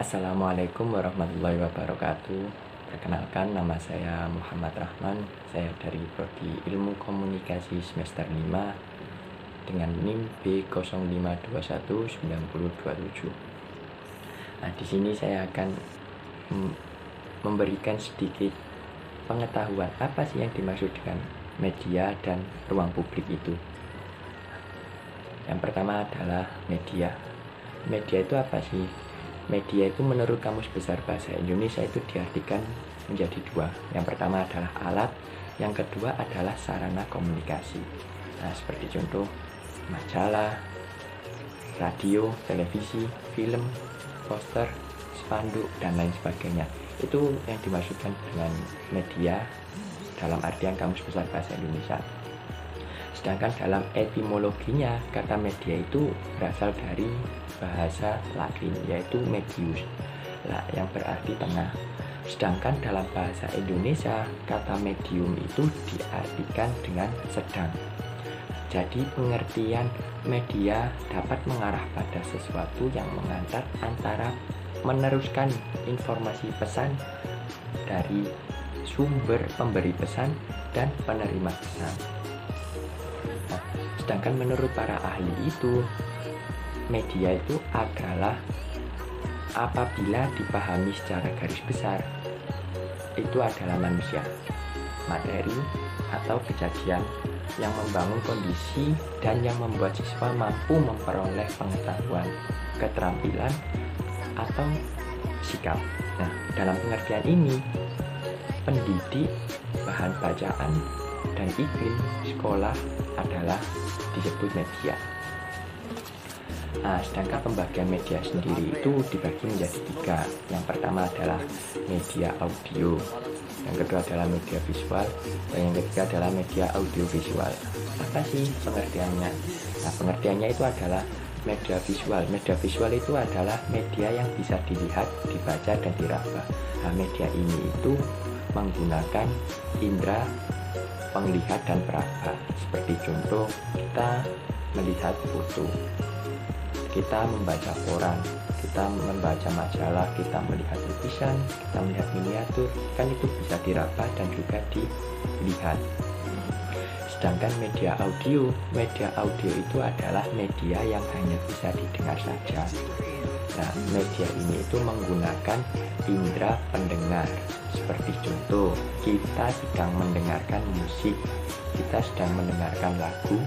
Assalamualaikum warahmatullahi wabarakatuh. Perkenalkan, nama saya Muhammad Rahman. Saya dari Prodi Ilmu Komunikasi semester 5 dengan NIM B05219027. Nah, di sini saya akan memberikan sedikit pengetahuan apa sih yang dimaksud dengan media dan ruang publik itu. Yang pertama adalah media. Media itu apa sih? Media itu menurut Kamus Besar Bahasa Indonesia itu diartikan menjadi dua. Yang pertama adalah alat, yang kedua adalah sarana komunikasi. Nah, seperti contoh majalah, radio, televisi, film, poster, spanduk, dan lain sebagainya. Itu yang dimaksudkan dengan media dalam artian Kamus Besar Bahasa Indonesia. Sedangkan dalam etimologinya, kata media itu berasal dari bahasa Latin, yaitu medius, yang berarti tengah. Sedangkan dalam bahasa Indonesia, kata medium itu diartikan dengan sedang. Jadi pengertian media dapat mengarah pada sesuatu yang mengantar antara meneruskan informasi pesan dari sumber pemberi pesan dan penerima pesan. Sedangkan menurut para ahli itu, media itu adalah apabila dipahami secara garis besar, itu adalah manusia, materi, atau kejadian yang membangun kondisi dan yang membuat siswa mampu memperoleh pengetahuan, keterampilan, atau sikap. Nah, dalam pengertian ini, pendidik, bahan bacaan, dan iklim sekolah adalah disebut media. Nah, sedangkan pembagian media sendiri itu dibagi menjadi tiga. Yang pertama adalah media audio, yang kedua adalah media visual, dan yang ketiga adalah media audiovisual. Apa sih pengertiannya? Nah, pengertiannya itu adalah media visual. Media visual itu adalah media yang bisa dilihat, dibaca, dan diraba. Nah, media ini itu menggunakan indera penglihat dan peraba. Seperti contoh, kita melihat foto, kita membaca koran, kita membaca majalah, kita melihat lukisan, kita melihat miniatur, kan itu bisa diraba dan juga dilihat. Sedangkan media audio itu adalah media yang hanya bisa didengar saja. Nah, media ini itu menggunakan indera pendengar. Seperti contoh, kita sedang mendengarkan musik, kita sedang mendengarkan lagu,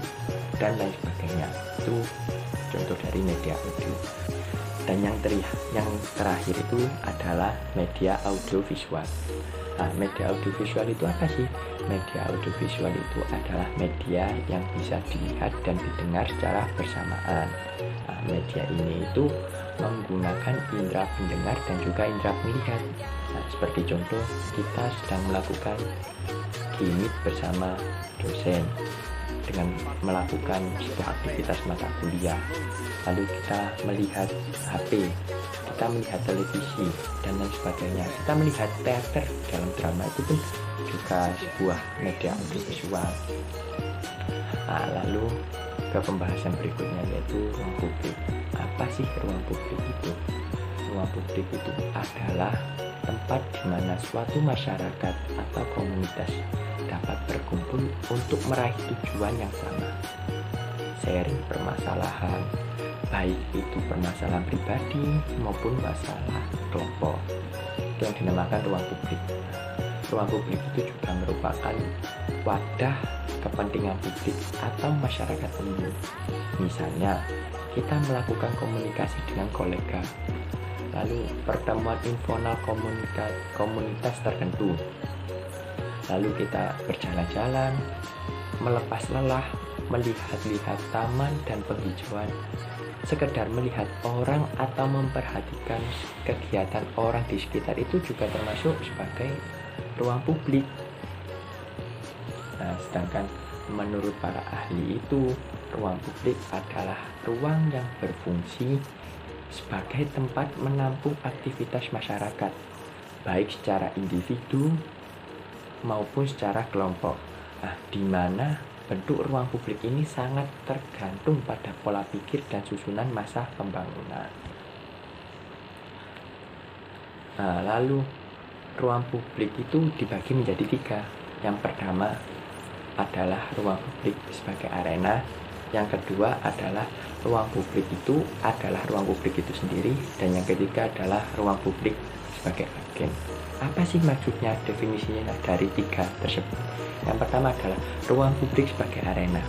dan lain sebagainya. Itu contoh dari media audio. Dan yang terakhir itu adalah media audiovisual. Nah, media audiovisual itu apa sih? Media audiovisual itu adalah media yang bisa dilihat dan didengar secara bersamaan. Nah, media ini itu menggunakan indera pendengar dan juga indera melihat. Nah, seperti contoh, kita sedang melakukan gimik bersama dosen dengan melakukan sebuah aktivitas mata kuliah. Lalu kita melihat HP, kita melihat televisi, dan lain sebagainya. Kita melihat teater dalam drama itu pun juga sebuah media audiovisual. Nah, lalu ke pembahasan berikutnya, yaitu ruang publik. Apa sih ruang publik itu? Ruang publik itu adalah tempat di mana suatu masyarakat atau komunitas dapat berkumpul untuk meraih tujuan yang sama. Sharing permasalahan, baik itu permasalahan pribadi maupun masalah kelompok. Itu yang dinamakan ruang publik. Ruang publik itu juga merupakan wadah kepentingan publik atau masyarakat umum. Misalnya, kita melakukan komunikasi dengan kolega, lalu pertemuan informal komunitas tertentu, lalu kita berjalan-jalan, melepas lelah, melihat-lihat taman dan penghijauan, sekedar melihat orang atau memperhatikan kegiatan orang di sekitar itu juga termasuk sebagai ruang publik. Nah, sedangkan menurut para ahli itu, ruang publik adalah ruang yang berfungsi sebagai tempat menampung aktivitas masyarakat, baik secara individu maupun secara kelompok. Nah, di mana bentuk ruang publik ini sangat tergantung pada pola pikir dan susunan masa pembangunan. Lalu ruang publik itu dibagi menjadi 3. Yang pertama adalah ruang publik sebagai arena. Yang kedua adalah ruang publik itu adalah ruang publik itu sendiri. Dan yang ketiga adalah ruang publik sebagai agen. Apa sih maksudnya, definisinya dari 3 tersebut? Yang pertama adalah ruang publik sebagai arena.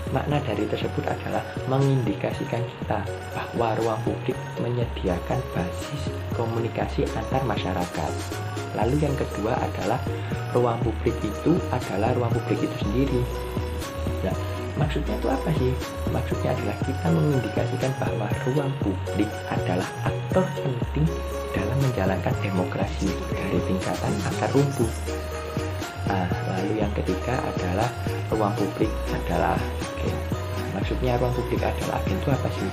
Makna dari tersebut adalah mengindikasikan kita bahwa ruang publik menyediakan basis komunikasi antar masyarakat. Lalu yang kedua adalah ruang publik itu adalah ruang publik itu sendiri. Nah, maksudnya itu apa sih? Maksudnya adalah kita mengindikasikan bahwa ruang publik adalah aktor penting dalam menjalankan demokrasi dari tingkatan akar rumput. Lalu yang ketiga adalah ruang publik adalah agen. Maksudnya ruang publik adalah agen itu apa sih?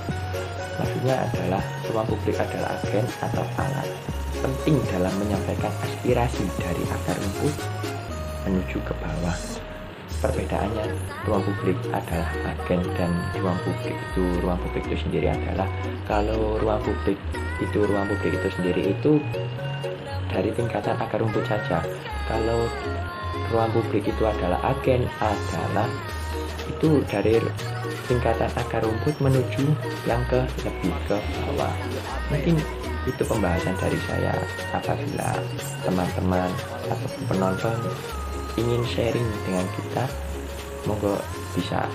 Maksudnya adalah ruang publik adalah agen atau alat penting dalam menyampaikan aspirasi dari akar rumput menuju ke bawah. Perbedaannya, ruang publik adalah agen dan ruang publik itu sendiri adalah, kalau ruang publik itu sendiri itu dari tingkatan akar rumput saja. Kalau ruang publik itu adalah agen, adalah itu dari tingkatan akar rumput menuju yang lebih ke bawah. Mungkin itu pembahasan dari saya. Apabila teman-teman atau penonton ingin sharing dengan kita, monggo bisa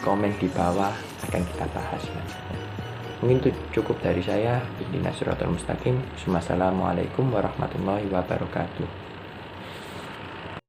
komen di bawah, akan kita bahas. Mungkin itu cukup dari saya. Ihdinas siratal mustaqim. Wassalamualaikum warahmatullahi wabarakatuh.